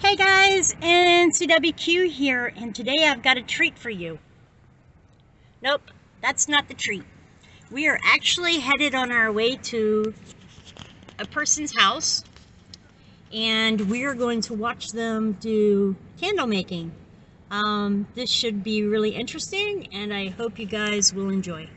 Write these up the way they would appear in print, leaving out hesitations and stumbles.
Hey guys, NCWQ here, and today I've got a treat for you. Nope, that's not the treat. We are actually headed on our way to a person's house, and we are going to watch them do candle making. This should be really interesting, and I hope you guys will enjoy.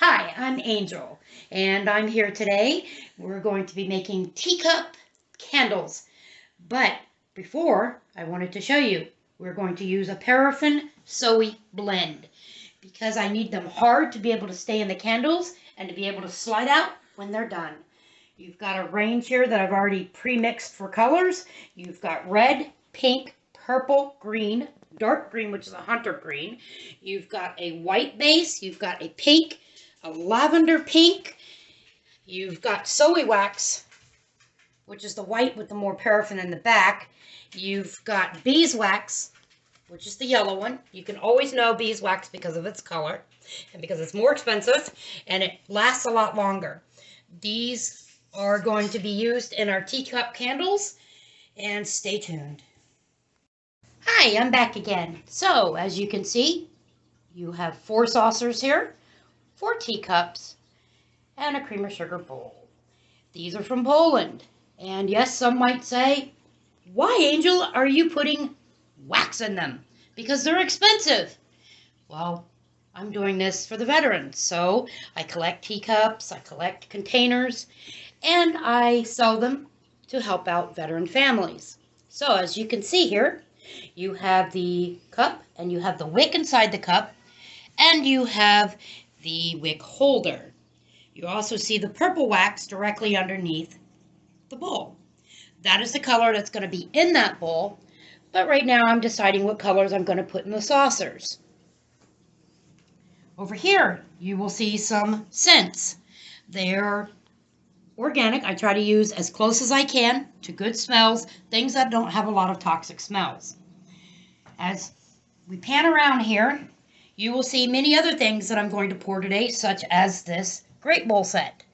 Hi, I'm Angel, and I'm here today. We're going to be making teacup candles. But before, I wanted to show you, we're going to use a paraffin soy blend because I need them hard to be able to stay in the candles and to be able to slide out when they're done. You've got a range here that I've already pre-mixed for colors. You've got red, pink, purple, green, dark green, which is a hunter green. You've got a white base. You've got a pink, a lavender pink. You've got soy wax, which is the white with the more paraffin in the back. You've got beeswax, which is the yellow one. You can always know beeswax because of its color and because it's more expensive and it lasts a lot longer. These are going to be used in our teacup candles, and stay tuned. Hi, I'm back again. So, as you can see, you have 4 saucers here, 4 teacups, and a cream of sugar bowl. These are from Poland. And yes, some might say, why, Angel, are you putting wax in them? Because they're expensive. Well, I'm doing this for the veterans. So I collect teacups, I collect containers, and I sell them to help out veteran families. So as you can see here, you have the cup, and you have the wick inside the cup, and you have the wick holder. You also see the purple wax directly underneath the bowl. That is the color that's going to be in that bowl, but right now I'm deciding what colors I'm going to put in the saucers. Over here, you will see some scents. They're organic. I try to use as close as I can to good smells, things that don't have a lot of toxic smells. As we pan around here, you will see many other things that I'm going to pour today, such as this grape bowl set.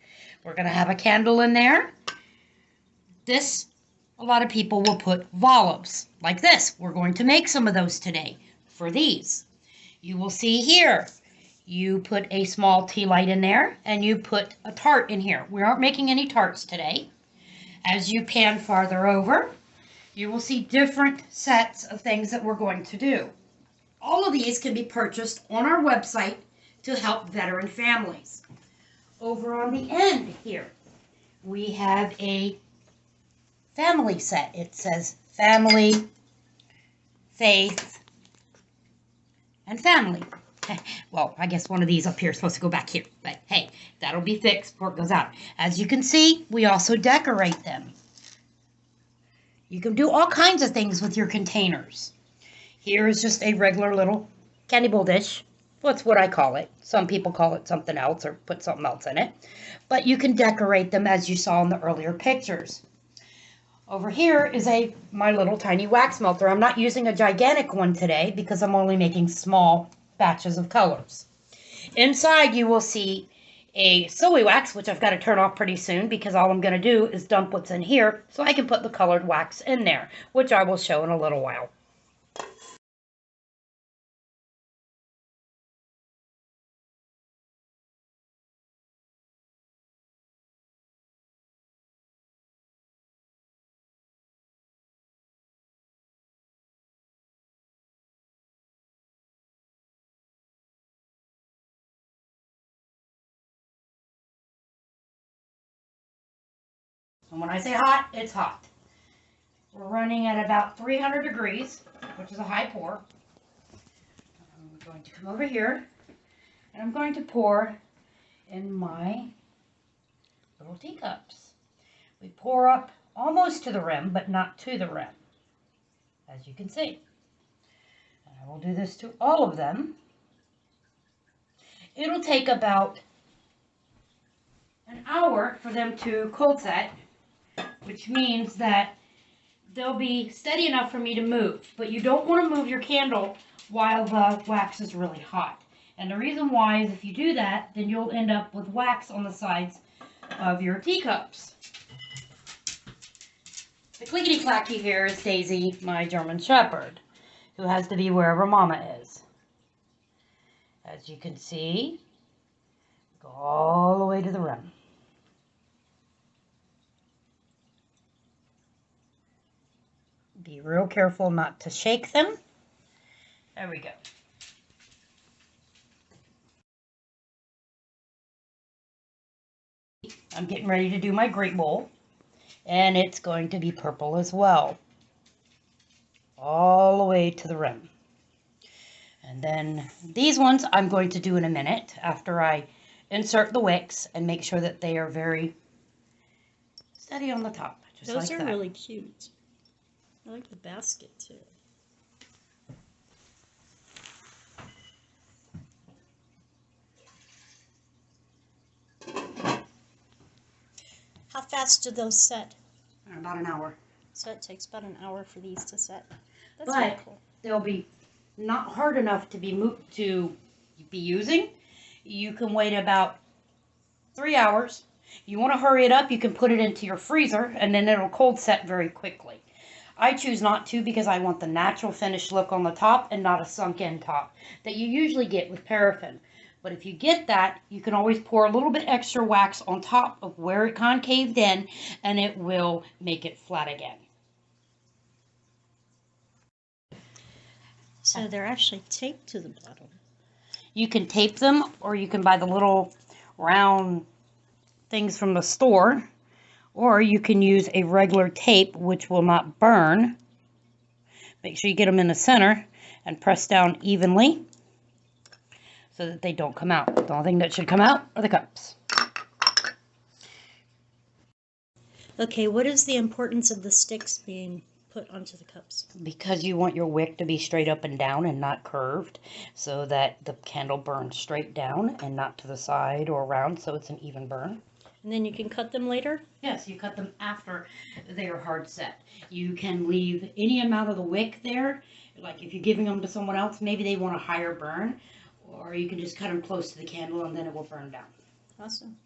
We're going to have a candle in there. This, a lot of people will put volatives like this. We're going to make some of those today for these. You will see here, you put a small tea light in there, and you put a tart in here. We aren't making any tarts today. As you pan farther over, you will see different sets of things that we're going to do. All of these can be purchased on our website to help veteran families. Over on the end here, we have a family set. It says family, faith, and family. Well, I guess one of these up here is supposed to go back here, but hey, that'll be fixed before it goes out. As you can see, we also decorate them. You can do all kinds of things with your containers. Here is just a regular little candy bowl dish. That's what I call it. Some people call it something else or put something else in it. But you can decorate them as you saw in the earlier pictures. Over here is my little tiny wax melter. I'm not using a gigantic one today because I'm only making small batches of colors. Inside you will see a soy wax, which I've got to turn off pretty soon because all I'm going to do is dump what's in here so I can put the colored wax in there, which I will show in a little while. And when I say hot, it's hot. We're running at about 300 degrees, which is a high pour. I'm going to come over here, and I'm going to pour in my little teacups. We pour up almost to the rim, but not to the rim, as you can see. And I will do this to all of them. It'll take about an hour for them to cold set, which means that they'll be steady enough for me to move. But you don't want to move your candle while the wax is really hot. And the reason why is if you do that, then you'll end up with wax on the sides of your teacups. The clickety-clacky here is Daisy, my German Shepherd, who has to be wherever Mama is. As you can see, go all the way to the rim. Be real careful not to shake them. There we go. I'm getting ready to do my Great Bowl, and it's going to be purple as well, all the way to the rim. And then these ones I'm going to do in a minute after I insert the wicks and make sure that they are very steady on the top, just Those like are that. really cute. I like the basket too. How fast do those set? About an hour. So it takes about an hour for these to set. That's But really cool. they'll be not hard enough to be using. You can wait about 3 hours. You want to hurry it up, you can put it into your freezer and then it'll cold set very quickly. I choose not to because I want the natural finished look on the top and not a sunk in top that you usually get with paraffin. But if you get that, you can always pour a little bit extra wax on top of where it concaved in and it will make it flat again. So they're actually taped to the bottom. You can tape them or you can buy the little round things from the store, or you can use a regular tape which will not burn. Make sure you get them in the center and press down evenly so that they don't come out. The only thing that should come out are the cups. Okay, what is the importance of the sticks being put onto the cups? Because you want your wick to be straight up and down and not curved, so that the candle burns straight down and not to the side or around, so it's an even burn. And then you can cut them later? Yes, you cut them after they are hard set. You can leave any amount of the wick there. Like if you're giving them to someone else, maybe they want a higher burn. Or you can just cut them close to the candle and then it will burn down. Awesome.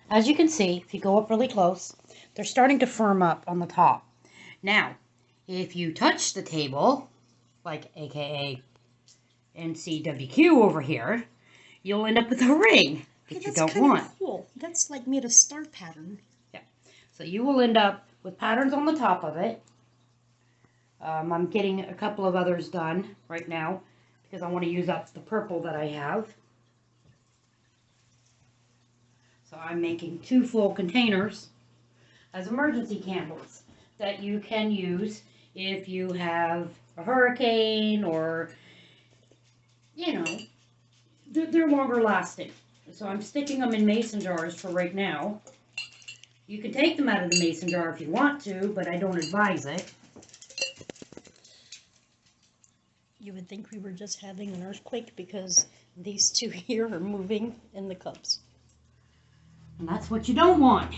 As you can see, if you go up really close, they're starting to firm up on the top. Now, if you touch the table, like aka NCWQ over here, you'll end up with a ring that you don't want. That's cool. That's like made a star pattern. Yeah. So you will end up with patterns on the top of it. I'm getting a couple of others done right now because I want to use up the purple that I have. So I'm making 2 full containers as emergency candles that you can use if you have a hurricane or, you know, they're longer lasting. So I'm sticking them in mason jars for right now. You can take them out of the mason jar if you want to, but I don't advise it. You would think we were just having an earthquake because these two here are moving in the cups. And that's what you don't want.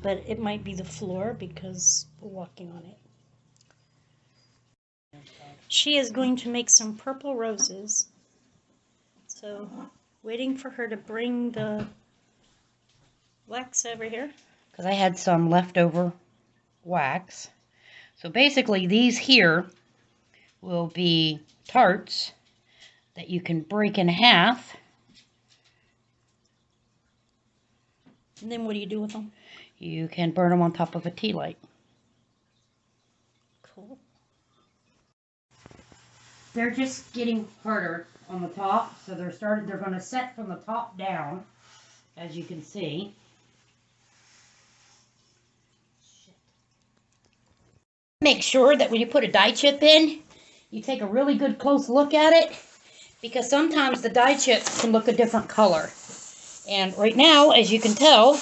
But it might be the floor because we're walking on it. She is going to make some purple roses. So, waiting for her to bring the wax over here. Because I had some leftover wax. So basically these here will be tarts that you can break in half. And then what do you do with them? You can burn them on top of a tea light. Cool. They're just getting harder on the top, so they're going to set from the top down, as you can see. Make sure that when you put a dye chip in, you take a really good close look at it, because sometimes the dye chips can look a different color. And right now, as you can tell,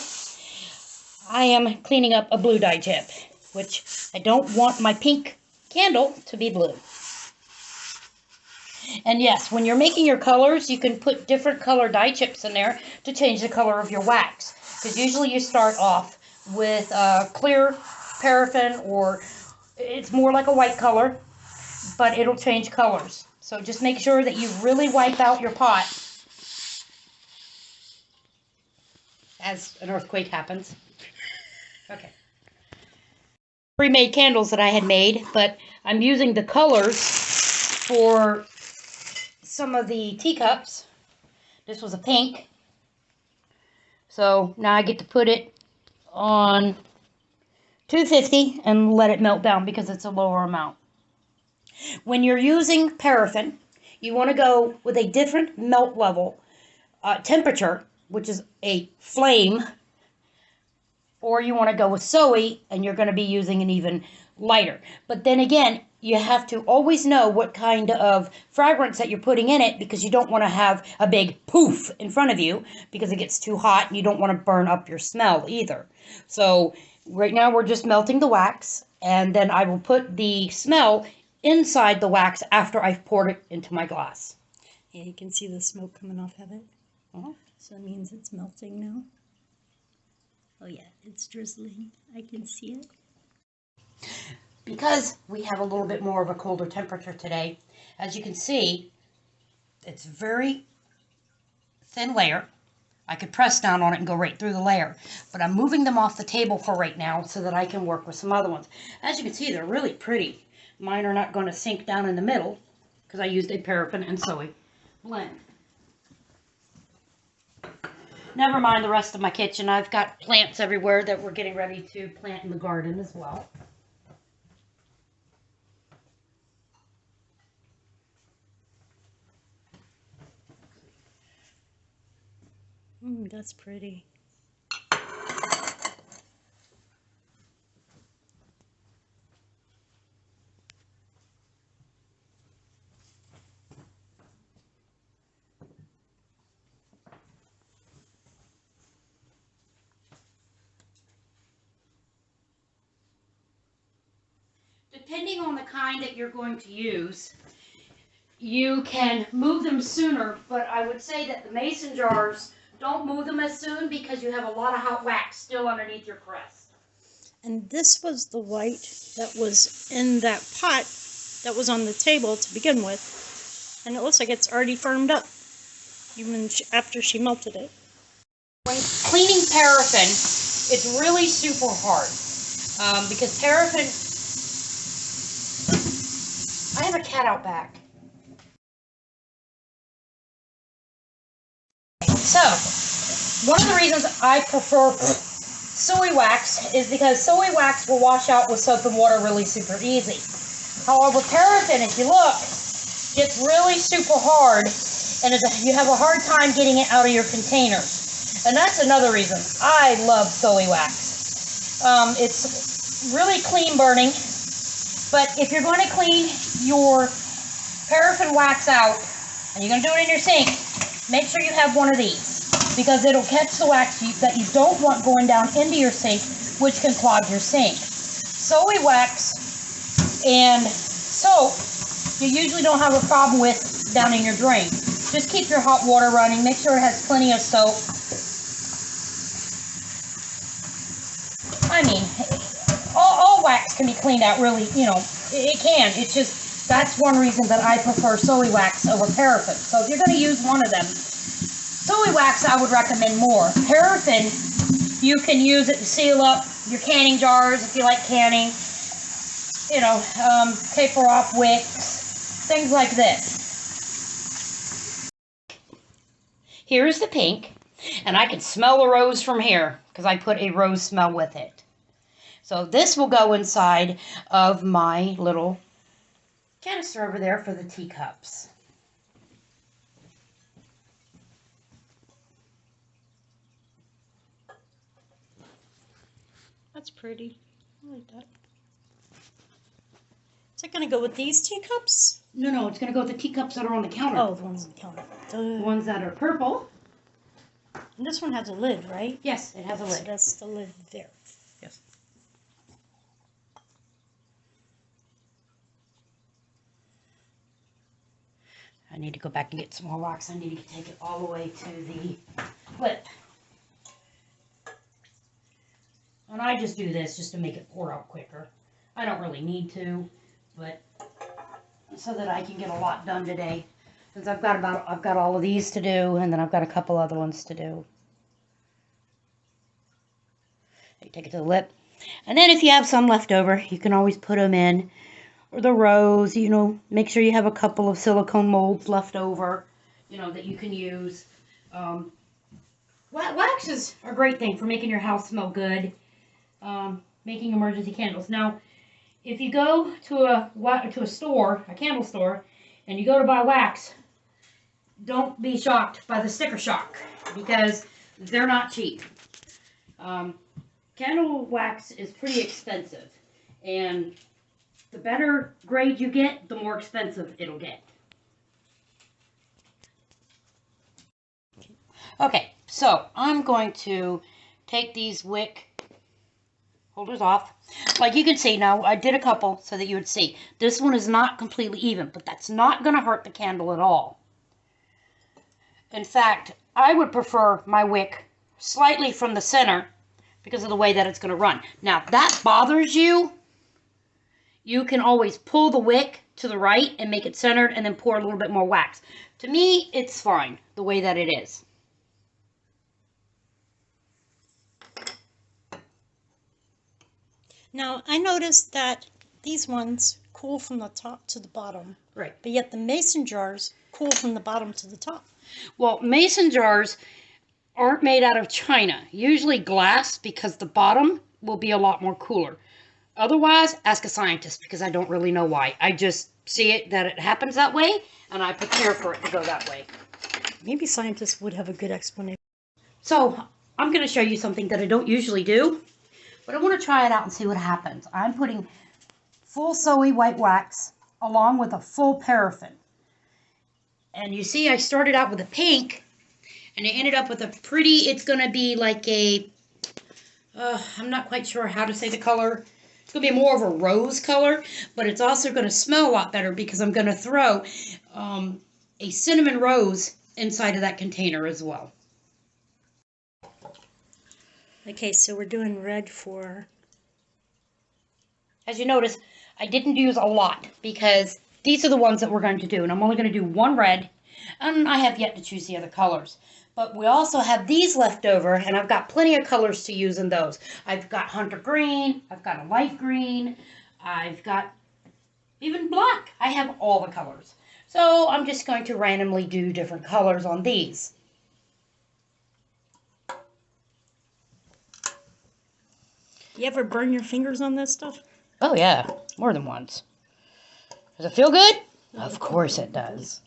I am cleaning up a blue dye chip, which I don't want my pink candle to be blue. And yes, when you're making your colors, you can put different color dye chips in there to change the color of your wax. Because usually you start off with clear paraffin, or it's more like a white color, but it'll change colors. So just make sure that you really wipe out your pot as an earthquake happens. Okay. Pre-made candles that I had made, but I'm using the colors for some of the teacups. This was a pink. So now I get to put it on 250 and let it melt down because it's a lower amount. When you're using paraffin, you want to go with a different melt level, temperature, which is a flame, or you want to go with soy and you're going to be using an even lighter. But then again, you have to always know what kind of fragrance that you're putting in it, because you don't want to have a big poof in front of you because it gets too hot and you don't want to burn up your smell either. So right now we're just melting the wax, and then I will put the smell inside the wax after I've poured it into my glass. Yeah, you can see the smoke coming off of it. So that means it's melting now. Oh yeah, it's drizzling. I can see it. Because we have a little bit more of a colder temperature today, as you can see, it's very thin layer. I could press down on it and go right through the layer, but I'm moving them off the table for right now so that I can work with some other ones. As you can see, they're really pretty. Mine are not going to sink down in the middle because I used a paraffin and soy blend. Never mind the rest of my kitchen. I've got plants everywhere that we're getting ready to plant in the garden as well. That's pretty. Depending on the kind that you're going to use, you can move them sooner, but I would say that the mason jars, don't move them as soon because you have a lot of hot wax still underneath your crest. And this was the white that was in that pot that was on the table to begin with. And it looks like it's already firmed up, even after she melted it. When cleaning paraffin, it's really super hard because paraffin... I have a cat out back. So, one of the reasons I prefer soy wax is because soy wax will wash out with soap and water really super easy. However, paraffin, if you look, gets really super hard, and you have a hard time getting it out of your containers. And that's another reason I love soy wax. It's really clean burning, but if you're going to clean your paraffin wax out, and you're going to do it in your sink, make sure you have one of these, because it'll catch the wax that you don't want going down into your sink, which can clog your sink. Soy wax and soap, you usually don't have a problem with down in your drain. Just keep your hot water running. Make sure it has plenty of soap. I mean, all wax can be cleaned out really, it can. It's just, that's one reason that I prefer soy wax over paraffin. So if you're going to use one of them, soy wax I would recommend more. Paraffin, you can use it to seal up your canning jars if you like canning. Taper off wicks, things like this. Here's the pink, and I can smell the rose from here because I put a rose smell with it. So this will go inside of my little canister over there for the teacups. That's pretty. I like that. Is it going to go with these teacups? No, it's going to go with the teacups that are on the counter. Oh, the ones on the counter. The ones that are purple. And this one has a lid, right? Yes, it has a lid. So that's the lid there. Yes. I need to go back and get some more wax. I need to take it all the way to the lip. And I just do this just to make it pour out quicker. I don't really need to, but so that I can get a lot done today. Since I've got all of these to do, and then I've got a couple other ones to do. You take it to the lip. And then if you have some left over, you can always put them in. Or the rows, you know, make sure you have a couple of silicone molds left over, you know, that you can use. Waxes are a great thing for making your house smell good, making emergency candles. Now, if you go to a store, a candle store, and you go to buy wax, don't be shocked by the sticker shock, because they're not cheap. Candle wax is pretty expensive, and the better grade you get, the more expensive it'll get. Okay, so I'm going to take these wick holders off. Like you can see now, I did a couple so that you would see. This one is not completely even, but that's not going to hurt the candle at all. In fact, I would prefer my wick slightly from the center because of the way that it's going to run. Now, if that bothers you, you can always pull the wick to the right and make it centered and then pour a little bit more wax. To me, it's fine the way that it is. Now, I noticed that these ones cool from the top to the bottom. Right. But yet the mason jars cool from the bottom to the top. Well, mason jars aren't made out of china. Usually glass, because the bottom will be a lot more cooler. Otherwise, ask a scientist, because I don't really know why. I just see it that it happens that way, and I prepare for it to go that way. Maybe scientists would have a good explanation. So, I'm going to show you something that I don't usually do, but I want to try it out and see what happens. I'm putting full Soy white wax along with a full paraffin. And you see I started out with a pink, and I ended up with a pretty, it's going to be like a, I'm not quite sure how to say the color. It's going to be more of a rose color, but it's also going to smell a lot better because I'm going to throw a cinnamon rose inside of that container as well. Okay, so we're doing red for... As you notice, I didn't use a lot because these are the ones that we're going to do, and I'm only going to do one red, and I have yet to choose the other colors. But we also have these left over, and I've got plenty of colors to use in those. I've got hunter green, I've got a light green, I've got even black. I have all the colors. So I'm just going to randomly do different colors on these. You ever burn your fingers on this stuff? Oh yeah, more than once. Does it feel good? Of course it does.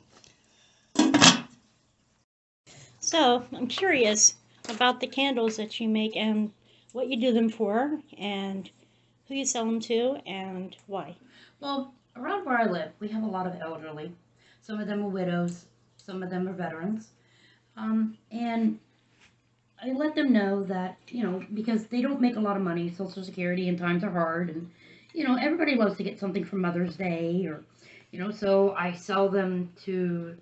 So, I'm curious about the candles that you make and what you do them for and who you sell them to and why. Well, around where I live, we have a lot of elderly. Some of them are widows, some of them are veterans. And I let them know that, you know, because they don't make a lot of money, Social Security, and times are hard, and, you know, everybody loves to get something for Mother's Day, or, you know, so I sell them to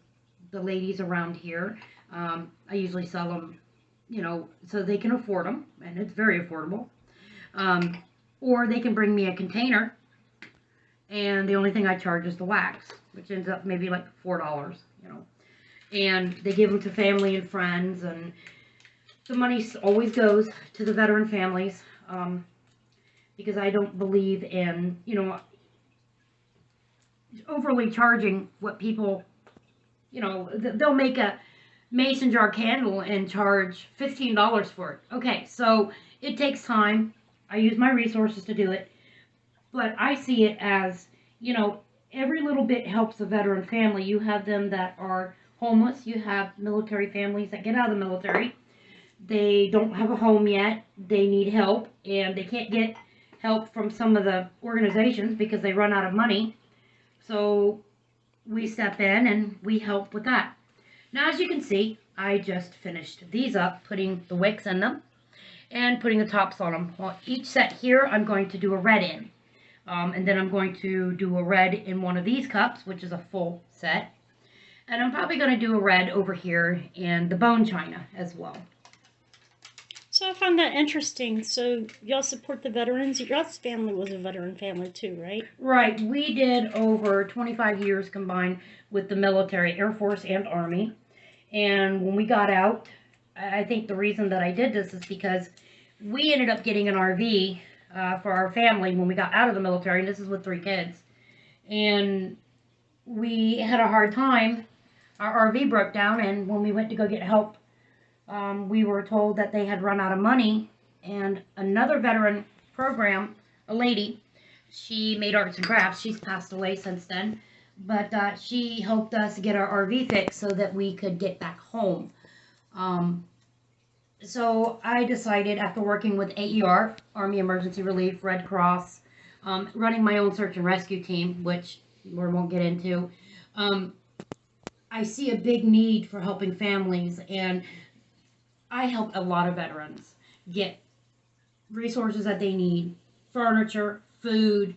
the ladies around here. I usually sell them, you know, so they can afford them, and it's very affordable. Or they can bring me a container, and the only thing I charge is the wax, which ends up maybe like $4, you know. And they give them to family and friends, and the money always goes to the veteran families, because I don't believe in, you know, overly charging what people, you know, they'll make a mason jar candle and charge $15 for it. Okay, so it takes time. I use my resources to do it, but I see it as, you know, every little bit helps a veteran family. You have them that are homeless. You have military families that get out of the military. They don't have a home yet. They need help, and they can't get help from some of the organizations because they run out of money. So we step in and we help with that. Now, as you can see, I just finished these up, putting the wicks in them and putting the tops on them. Well, each set here, I'm going to do a red in. And then I'm going to do a red in one of these cups, which is a full set. And I'm probably going to do a red over here in the bone china as well. So I found that interesting. So y'all support the veterans? Y'all's family was a veteran family too, right? Right. We did over 25 years combined with the military, Air Force and Army. And when we got out, I think the reason that I did this is because we ended up getting an RV for our family when we got out of the military. And this is with 3 kids. And we had a hard time. Our RV broke down, and when we went to go get help, we were told that they had run out of money. And another veteran program, a lady, she made arts and crafts. She's passed away since then. But she helped us get our RV fixed so that we could get back home. So I decided, after working with AER, Army Emergency Relief, Red Cross, running my own search and rescue team, which we won't get into, I see a big need for helping families, and I help a lot of veterans get resources that they need, furniture, food,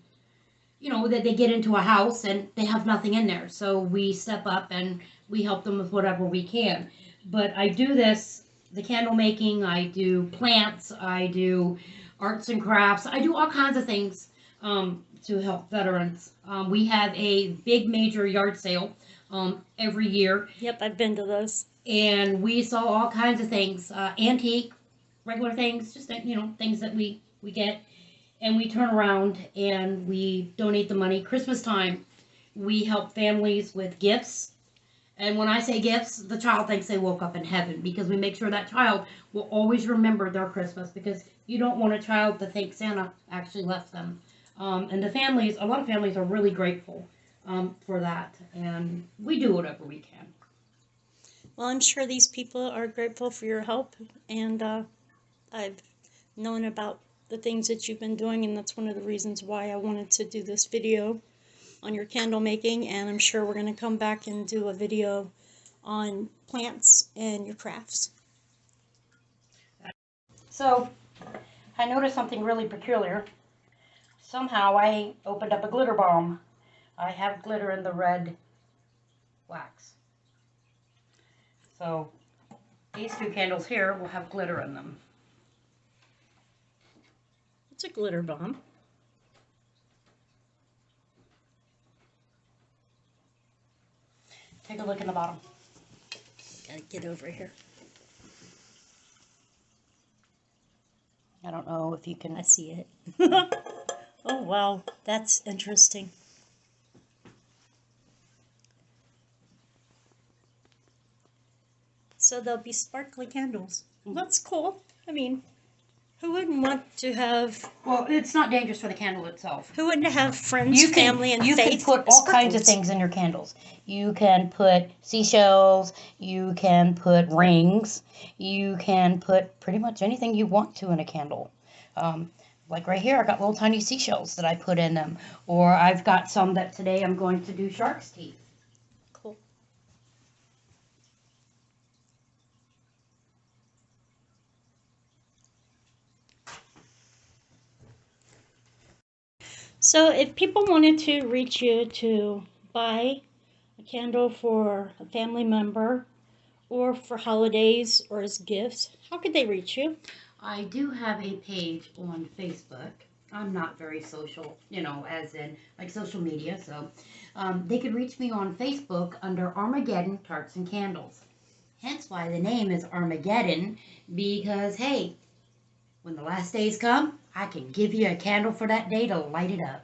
that they get into a house and they have nothing in there. So we step up and we help them with whatever we can. But I do this, the candle making, I do plants, I do arts and crafts, I do all kinds of things to help veterans. We have a big major yard sale every year. Yep, I've been to those. And we sell all kinds of things, antique, regular things, just things that we get. And we turn around and we donate the money. Christmas time, we help families with gifts. And when I say gifts, the child thinks they woke up in heaven, because we make sure that child will always remember their Christmas, because you don't want a child to think Santa actually left them. And the families, a lot of families are really grateful for that. And we do whatever we can. Well, I'm sure these people are grateful for your help, and I've known about the things that you've been doing, and that's one of the reasons why I wanted to do this video on your candle making, and I'm sure we're going to come back and do a video on plants and your crafts. So, I noticed something really peculiar. Somehow I opened up a glitter bomb. I have glitter in the red wax. So, these 2 candles here will have glitter in them. It's a glitter bomb. Take a look in the bottom. Gotta get over here. I don't know if you can... I see it. Oh, wow. That's interesting. So there'll be sparkly candles. That's cool. I mean, who wouldn't want to have... Well, it's not dangerous for the candle itself. Who wouldn't have friends, family, and faith? You can put all kinds of things in your candles. You can put seashells. You can put rings. You can put pretty much anything you want to in a candle. Like right here, I got little tiny seashells that I put in them. Or I've got some that today I'm going to do shark's teeth. Cool. So if people wanted to reach you to buy a candle for a family member or for holidays or as gifts, how could they reach you? I do have a page on Facebook. I'm not very social, as in like social media. So they could reach me on Facebook under Armageddon Tarts and Candles. Hence why the name is Armageddon, because hey, when the last days come, I can give you a candle for that day to light it up.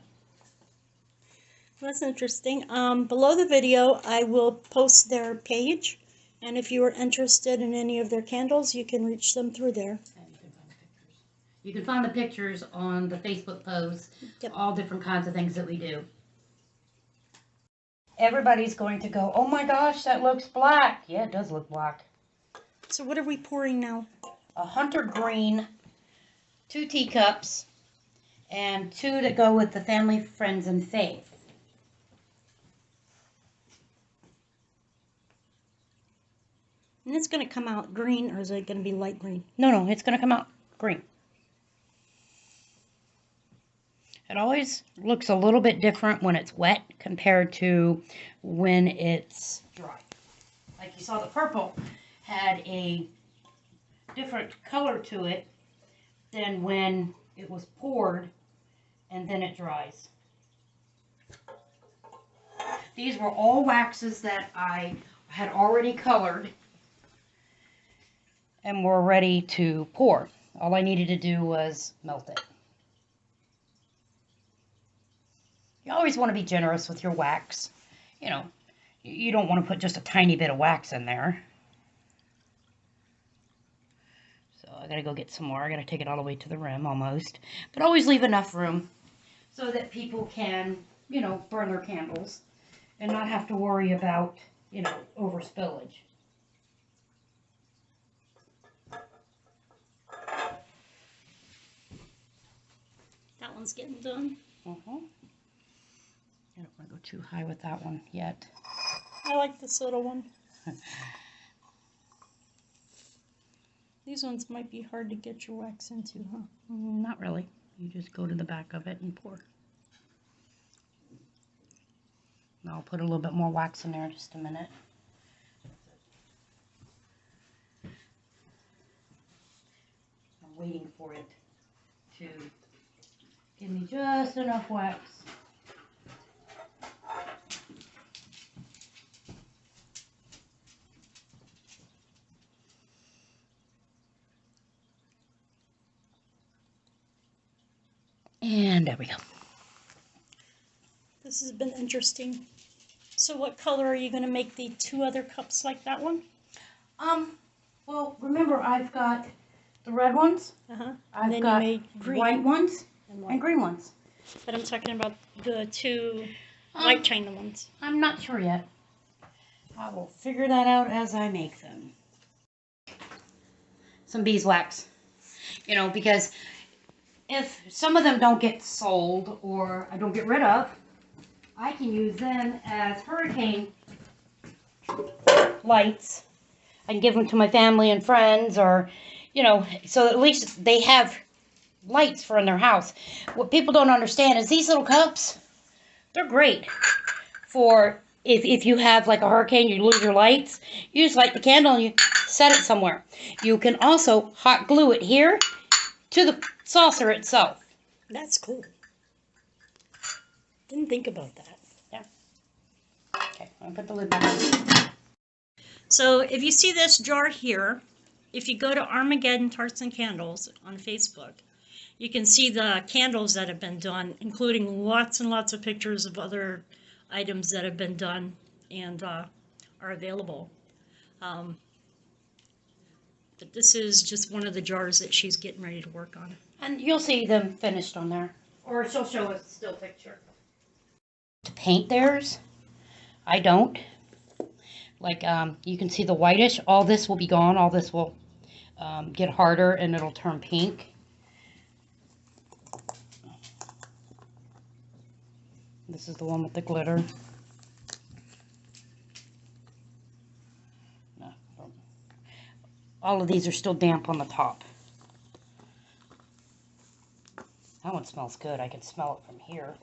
That's interesting. Below the video, I will post their page, and if you are interested in any of their candles, you can reach them through there. You can find the pictures on the Facebook posts, Yep. All different kinds of things that we do. Everybody's going to go, oh my gosh, that looks black. Yeah, it does look black. So what are we pouring now? A hunter green, 2 teacups, and 2 that go with the family, friends, and faith. And it's going to come out green, or is it going to be light green? No, it's going to come out green. It always looks a little bit different when it's wet compared to when it's dry. Like you saw, the purple had a different color to it than when it was poured and then it dries. These were all waxes that I had already colored and were ready to pour. All I needed to do was melt it. You always want to be generous with your wax. You know, you don't want to put just a tiny bit of wax in there. So I gotta go get some more. I gotta take it all the way to the rim almost. But always leave enough room so that people can, you know, burn their candles and not have to worry about, you know, over spillage. That one's getting done. I don't want to go too high with that one yet. I like this little one. These ones might be hard to get your wax into, huh? Not really. You just go to the back of it and pour. Now I'll put a little bit more wax in there in just a minute. I'm waiting for it to give me just enough wax. And there we go. This has been interesting. So what color are you going to make the two other cups like that one? Well, remember I've got the red ones. I've got white ones and green ones. But I'm talking about the two white china ones. I'm not sure yet. I will figure that out as I make them. Some beeswax. You know, because if some of them don't get sold or I don't get rid of, I can use them as hurricane lights. I can give them to my family and friends, or, you know, so at least they have lights for in their house. What people don't understand is these little cups, they're great for if you have like a hurricane, you lose your lights, you just light the candle and you set it somewhere. You can also hot glue it here to the saucer itself. That's cool. Didn't think about that. Yeah. Okay, I'll put the lid back on. So if you see this jar here, if you go to Armageddon Tarts and Candles on Facebook, you can see the candles that have been done, including lots and lots of pictures of other items that have been done and are available. But this is just one of the jars that she's getting ready to work on. And you'll see them finished on there. Or she'll show us a still picture. To paint theirs, I don't. Like, you can see the whitish. All this will be gone. All this will get harder and it'll turn pink. This is the one with the glitter. No, all of these are still damp on the top. That one smells good. I can smell it from here.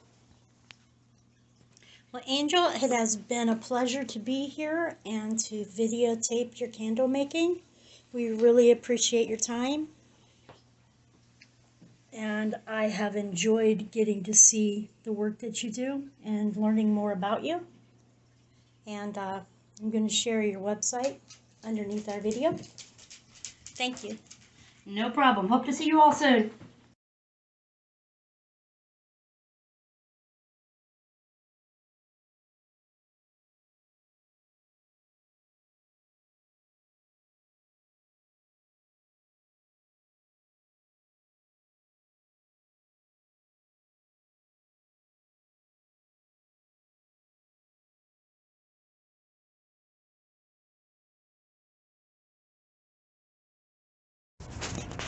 Well, Angel, it has been a pleasure to be here and to videotape your candle making. We really appreciate your time. And I have enjoyed getting to see the work that you do and learning more about you. And I'm going to share your website underneath our video. Thank you. No problem. Hope to see you all soon.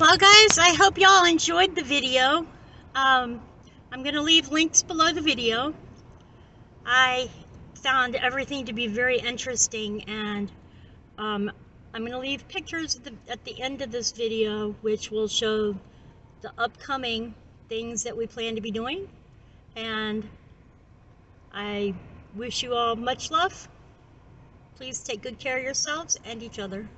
Well, guys, I hope y'all enjoyed the video. I'm going to leave links below the video. I found everything to be very interesting, and I'm going to leave pictures at the end of this video, which will show the upcoming things that we plan to be doing. And I wish you all much love. Please take good care of yourselves and each other.